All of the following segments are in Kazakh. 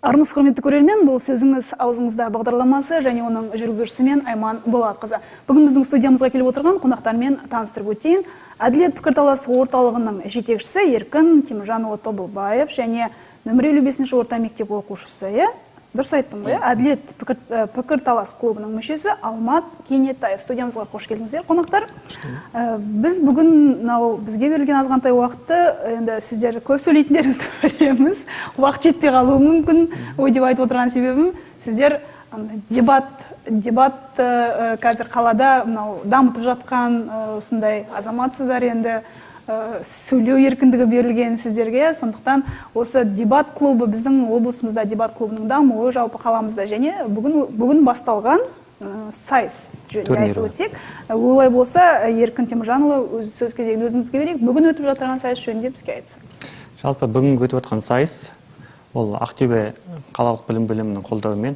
Армысыз құрметті көрермен, бұл сөзіңіз аузыңызда бағдарламасы және оның жүргізушісімен Айман Болатқызы. Бүгін біздің студиямызға келіп отырған қонақтармен таныстырып өтейін. Әділет пікірталас орталығының жетекшісі Еркін Теміржанұлы Тобылбаев және нөмір 55 орта мектеп оқушысы, дұрыс айттым ғой, Әділет пікірталас клубының мүшесі Алмат Кенеттаев. Студиямызға қош келдіңіздер, қонақтар. Біз бүгін бізге берілген азғантай уақытты, енді сіздер көп сөйлейтіндеріңізді білеміз. Уақыт жетпей қалуы мүмкін. Ой деп айтып отырған себебім, сіздер дебат қазір қалада дамытып жатқан осындай азаматсыздар, енді сөйлеу еркіндігі берілген сіздерге. Сондықтан осы дебат клубы біздің облысымызда дебат клубының дамуы жалпы қаламызда және бүгін басталған сайыс жөнінде айтып өтсек. Олай болса, Еркін Теміржанұлы, өз сөз кезегін өзіңізге берейік. Бүгін өтіп жатырған сайыс жөнінде бізге айтсаңыз. Жалпы бүгін өтіп жатқан сайыс ол Ақтөбе қалалық білім бөлімінің қолдауымен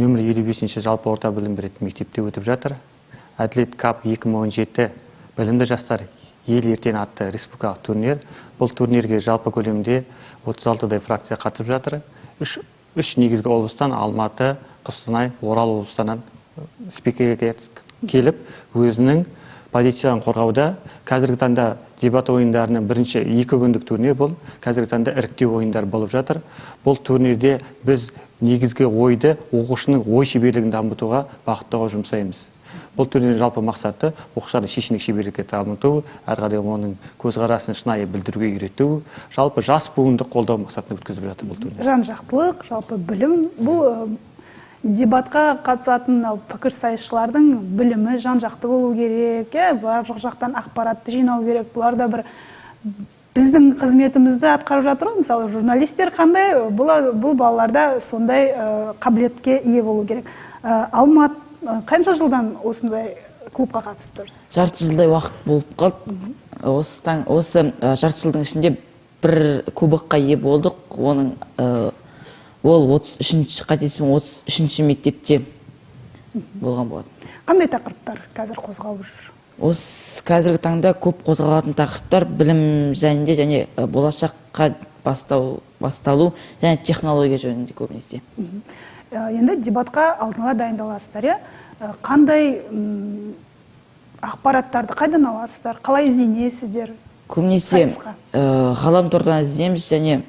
нөмір 55 жалпы орта білім беретін мектепте өтіп жатыр. Әділет кап 2017 білімді жастар ел ертең атты республикалық турнир. Бұл турнирге жалпы көлемде 36-дай фракция қатысып жатыр. Үш негізгі облыстан Алматы, Қостанай, Орал облыстарынан спикерге келіп, өзінің позициясын қорғауда. Қазіргі таңда дебат ойындарының бірінші 2 күндік турнир бұл. Қазіргі таңда іріктеу ойындар болып жатыр. Бұл турнирде біз негізгі ойды оқушының ой шеберлігін дамытуға бағыттауға жұмсаймыз. Бұл турнирдің жалпы мақсаты оқушыларды шешендік шеберлікке дамыту, әрі қарай оның көзқарасын шынайы білдіруге үйрету, жалпы жас буынды қолдау мақсатында өткізіп жатыр бұл турнир. Жан-жақтылық, жалпы білім, бұл дебатқа қатысатын пікір сайысшылардың білімі жан-жақты болу керек, барлық жақтан ақпаратты жинау керек. Бұлар да бір біздің қызметімізді атқарып жатыр. Мысалы, журналистер қандай, бұл балаларда сондай қабілетке ие болу керек. Алмат, қанша жылдан осындай клубқа қатысып тұрсыз? Жарты жылдай уақыт болып қалды. Осы жарты жылдың ішінде бір кубокқа ие болдық. Ол 33-ші мектепте болған болады. Қандай тақырыптар қазір қозғалып жүр? Осы қазіргі таңда көп қозғалатын тақырыптар білім жөнінде және болашаққа басталу және технология жөнінде көбінесе. Енді дебатқа алдыңа дайындаласыздар, қандай ақпараттарды қайдан аласыздар, қалай ізденесіздер? Көбінесе ғаламтордан ізденеміз және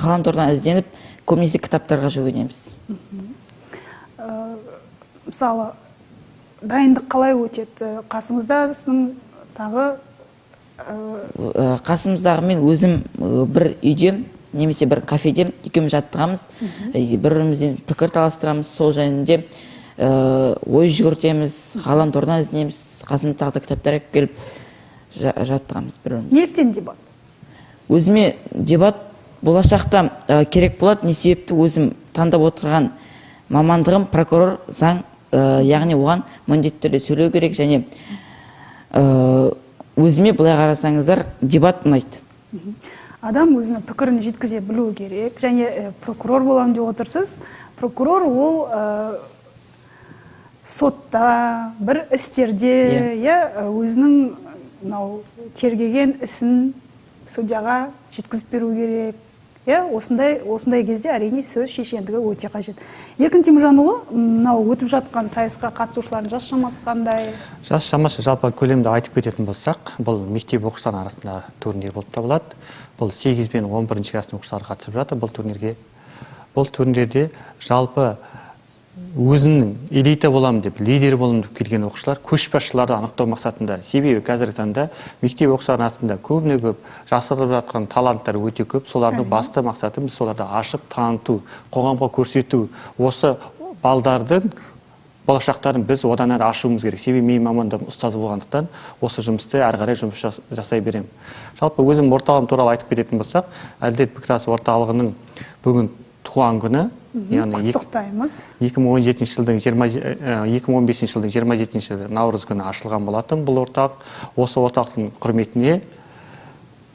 ғаламтордан ізденіп, көбінесе кітаптарға жүгінеміз. Мысалы, дайындық қалай өтеді? Қасымыздағы мен өзім бір үйде немесе бір кафеде екеуміз жаттығамыз, бір-бірімізден пікір таластырамыз, сол жайында ой жүгіртеміз, ғаламтордан ізденеміз, қасымыздағы кітаптар келіп жаттығамыз бір-біріміз. Неліктен дебат? Өзіме дебат болашақта керек болады, не себепті өзім таңдап отырған мамандығым прокурор, заң, яғни оған міндетті түрде сөйлеу керек және өзіме былай қарасаңыздар дебат ұнайды. Адам өзінің пікірін жеткізе білу керек, және прокурор боламын деп отырсыз. Прокурор ол сотта, бір істерде өзінің тергеген ісін судьяға жеткізіп беру керек. Осындай кезде әрине сөз шешендігі өте қажет. Еркін Теміржанұлы, өтіп жатқан сайысқа қатысушылардың жас шамасы қандай? Жас шамасы жалпы көлемді айтып кететін болсақ, бұл мектеп оқушылар арасында турнир болып табылады. Бұл 8 пен 11 кластың оқушылары қатысып жатыр бұл турнирге. Бұл турнирде жалпы өзінің элита боламын деп, лидер боламын деп келген оқушылар көшбасшыларды анықтау мақсатында. Себебі қазіргі таңда мектеп оқушылар арасында көп жасырылып жатқан таланттар өте көп. Солардың басты мақсаты біз соларды ашып таныту, қоғамға көрсету. Осы балдардың болашақтарын біз одан әрі ашуымыз керек. Себебі мен мамандығым ұстаз болғандықтан осы жұмысты әрі қарай жұмыс жасай беремін. Жалпы өзім орталығым туралы айтып кететін болсақ, Әділет пікірталас орталығының бүгін туған күні, яғни 2015 жылдың 27 наурыз күні ашылған болатын бұл орталық. Осы орталықтың құрметіне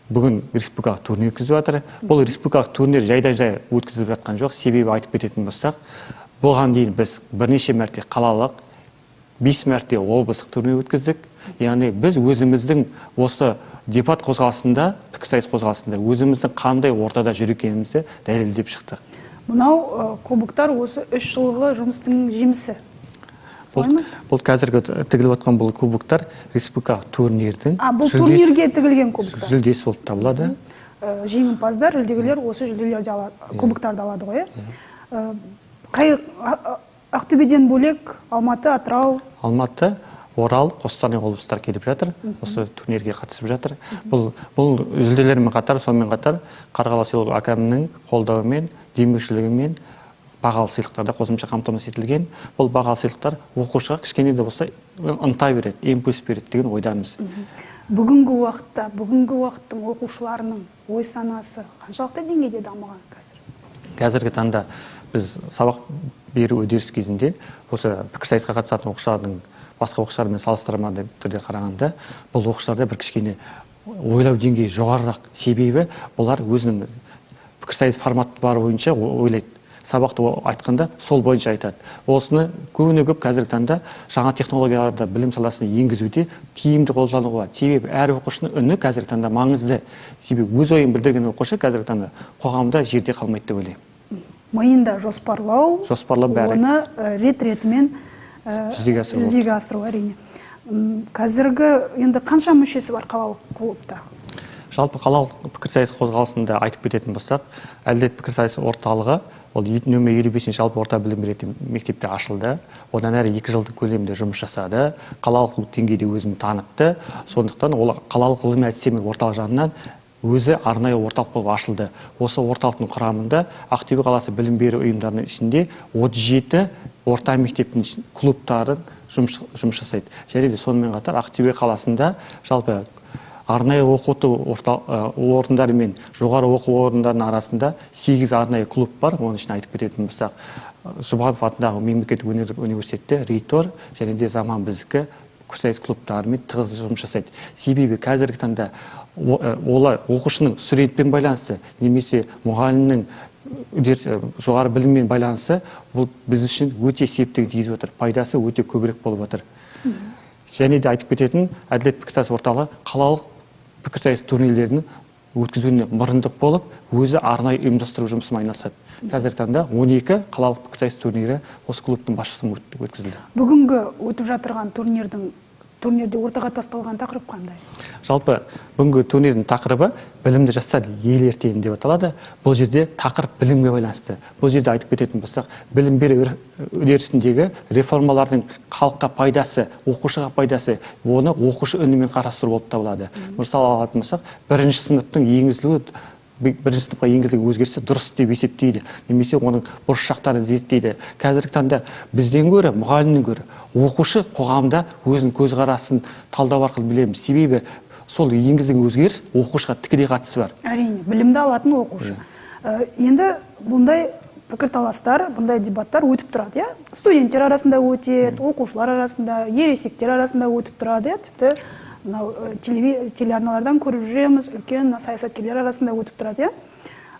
бүгін республикалық турнир өткізіп жатыр. Бұл республикалық турнир жайдан-жай өткізіліп жатқан жоқ. Себебі айтып кететін болсақ, бұған дейін біз бірнеше мәрте қалалық, 5 мәрте облыстық турнир өткіздік. Яғни біз өзіміздің осы дебат қозғалысында пікірсайыс қозғалысында өзіміздің қандай ортада жүр екенімізді дәлелдеп шықтық. Мынау кубоктар осы 3 жылғы жұмыстың жемісі. Бұл қазіргі тігіліп отқан бұл кубоктар республикалық турнирдің бұл турнирге тігілген кубоктар. Жүлдесі болып табылады. Жеңімпаздар, жүлдегерлер осы жүлделерді кубоктарды алады ғой. Қай Ақтөбеден бөлек Алматы, Атырау? Алматы, Орал, Қостанай облыстар келіп жатыр. Осы турнирге қатысып жатыр. Бұл жүлделермен қатар, сонымен қатар Қарғалы селолық әкімінің қолдауымен, демеушілігімен бағалы сыйлықтарда қосымша қамтамасыз етілген. Бұл бағалы сыйлықтар оқушыға кішкене де болса ынта береді, импульс береді деген ойдамыз. Бүгінгі уақыттың оқушыларының ой санасы қаншалықты деңгейде дамыған қазір? Қазіргі таңда біз сабақ беру үдеріс кезінде осы пікірсайысқа қатысатын оқушылардың басқа оқушылармен салыстырмалы түрде қарағанда бұл оқушыларда бір кішкене ойлау деңгейі жоғарырақ. Себебі бұлар өзінің пікірсайыс форматы бар бойынша ойлайды. Сабақты айтқанда сол бойынша айтады. Осыны көбіне көп қазіргі таңда жаңа технологияларды білім саласына енгізуде тиімді қолдануға болады. Себебі әр оқушының үні қазіргі таңда маңызды. Себебі өз ойын білдірген оқушы қазіргі таңда қоғамда жерде қалмайды деп ойлаймын. Миында жоспарлау бәрі. Оны рет-ретімен жүзеге асыру әрине. Қазіргі енді қанша мүшесі бар қалалық клубта? Жалпы қалалық пікірсайыс қозғалысында айтып кететін болсақ, Әділет пікірсайыс орталығы ол нөмір 55 жалпы орта білім беретін мектепте ашылды. Одан әрі 2 жылдық көлемде жұмыс жасады. Қалалық деңгейде өзін танытты. Сондықтан ол қалалық ғылыми әдістемелік орталық жанынан өзі арнайы орталық болып ашылды. Осы орталықтың құрамында Ақтөбе қаласы білім беру ұйымдарының ішінде 37 орта мектептің клубтары жұмыс жасайды. Және де сонымен қатар Ақтөбе қаласында жалпы арнайы оқыту орындары мен жоғары оқу орындарының арасында 8 арнайы клуб бар. Оның ішін айтып кететін болсақ, Жұбанов атындағы мемлекеттік өнер университеті, Ритор және де Заман біздікі пікірсайыс клубтарымен тығыз жұмыс жасайды. Себебі қазіргі таңда олар оқушының студентпен байланысы немесе мұғалімнің жоғары біліммен байланысы бұл біз үшін өте септігін тигізіп отыр. Пайдасы өте көбірек болып отыр. Және де айтып кететін Әділет пікірсайыс орталығы қалалық пікірсайыс турнирлерінің өткізуіне мұрындық болып, өзі арнайы ұйымдастыру жұмысымен айналысады. Қазіргі таңда 12 қалалық пікірсайыс турнирі осы клубтың басшысымен өткізілді. Бүгінгі өтіп жатырған турнирде ортаға тасталған тақырып қандай? Жалпы бүгінгі турнирдің тақырыбы білімді жастар ел ертеңі деп аталады. Бұл жерде тақырып білімге байланысты. Бұл жерде айтып кететін болсақ, білім беру үдерісіндегі реформалардың халыққа пайдасы, оқушыға пайдасы, оны оқушы үнімен қарастыру болып табылады. Мысалы алатын болсақ, бірінші сыныптың бірінші сыныпқа енгізілген өзгерісі дұрыс деп есептейді, немесе оның бұрыс жақтарын зерттейді. Қазіргі таңда бізден гөрі, мұғалімнен гөрі оқушы қоғамда өзінің көзқарасын талдау арқылы білеміз. Себебі сол енгізілген өзгеріс оқушыға тікелей қатысы бар. Әрине, білімді алатын оқушы. Енді бұндай пікірталастар, бұндай дебаттар өтіп тұрады, студенттер арасында өтеді, оқушылар арасында, ересектер арасында өтіп тұрады, тіпті телеарналардан көріп жүреміз, үлкен саясаткерлер арасында өтіп тұрады.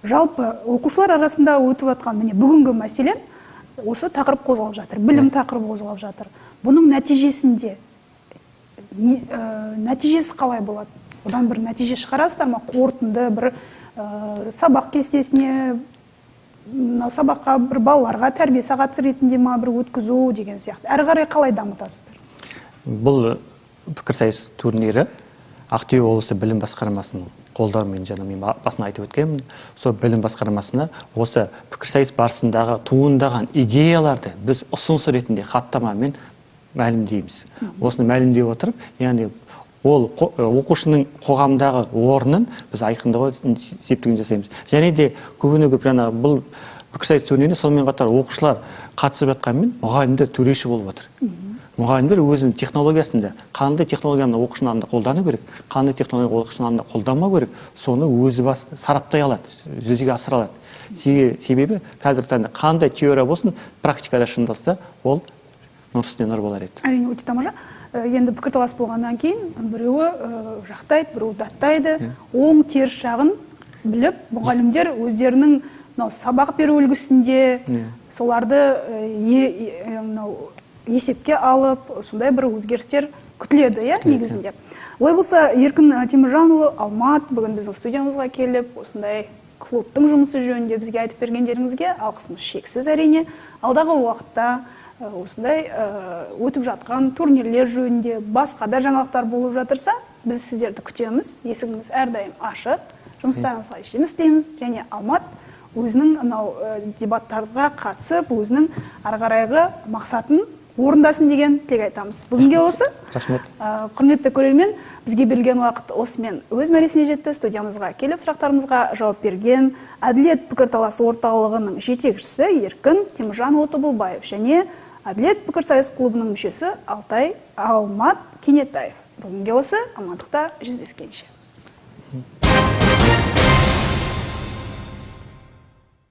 Жалпы оқушылар арасында өтіп жатқан бүгінгі мәселен осы тақырып қозғалып жатыр, білім тақырыбы қозғалып жатыр. Бұның нәтижесінде нәтижесі қалай болады? Одан бір нәтиже шығарасыздар ма? Қорытынды бір сабақ кестесіне, сабаққа бір балаларға тәрбие сағаты ретінде ма бір өткізу деген сияқты. Әрі қарай қалай дамытасыздар? Бұл пікірсайыс турнирі Ақтөбе облысы білім басқармасының қолдауымен, жаңа мен басына айтып өткенмін. Сол білім басқармасына осы пікірсайыс барысындағы туындаған идеяларды біз ұсыныс ретінде хаттамамен мәлімдейміз. Осыны мәлімдей отырып, яғни ол оқушының қоғамдағы орнын біз айқындауға септігін жасаймыз. Және де көбіне көп жаңа бұл пікірсайыс турниріне сонымен қатар оқушылар қатысып жатқанмен мұғалімдер төреші болып отыр. Мұғалімдер өзінің технологиясында қандай технологияны оқушының алдында қолдану керек, қандай технология оқушының алдында қолданбау керек, соны өзі сараптай алады, жүзеге асыра алады. Себебі қазіргі таңда қандай теория болсын, практикада шындалса, ол нұр үстіне нұр болар еді. Әрине, өте тамаша. Енді пікірталас болғаннан кейін біреуі жақтайды, біреуі даттайды, оң теріс жағын біліп, мұғалімдер өздерінің сабақ беру үлгісінде соларды есепке алып, сондай бір өзгерістер күтіледі, иә, негізінде. Олай болса, Еркін Теміржанұлы, Алмат, бүгін біздің студиямызға келіп, осындай клубтың жұмысы жөнінде бізге айтып бергендеріңізге алғысымыз шексіз әрине. Алдағы уақытта осындай өтіп жатқан турнирлер жөнінде басқа да жаңалықтар болып жатырса, біз сіздерді күтеміз, есігіміз әрдайым ашық, жұмыстарыңызға жеміс тілейміз, және Алмат өзінің анау дебаттарға қатысып, өзінің ары қарайғы мақсатын орындасын деген тілек айтамыз. Бүгінге осы. Рахмет. Құрметті көрермен, бізге берілген уақыт осымен өз мәресіне жетті. Студиямызға келіп сұрақтарымызға жауап берген Әділет пікірталас орталығының жетекшісі Еркін Теміржанұлы Тобылбаев және Әділет пікірсайыс клубының мүшесі Алмат Кенетаев. Бүгінге осы. Амандықта жүздескенше.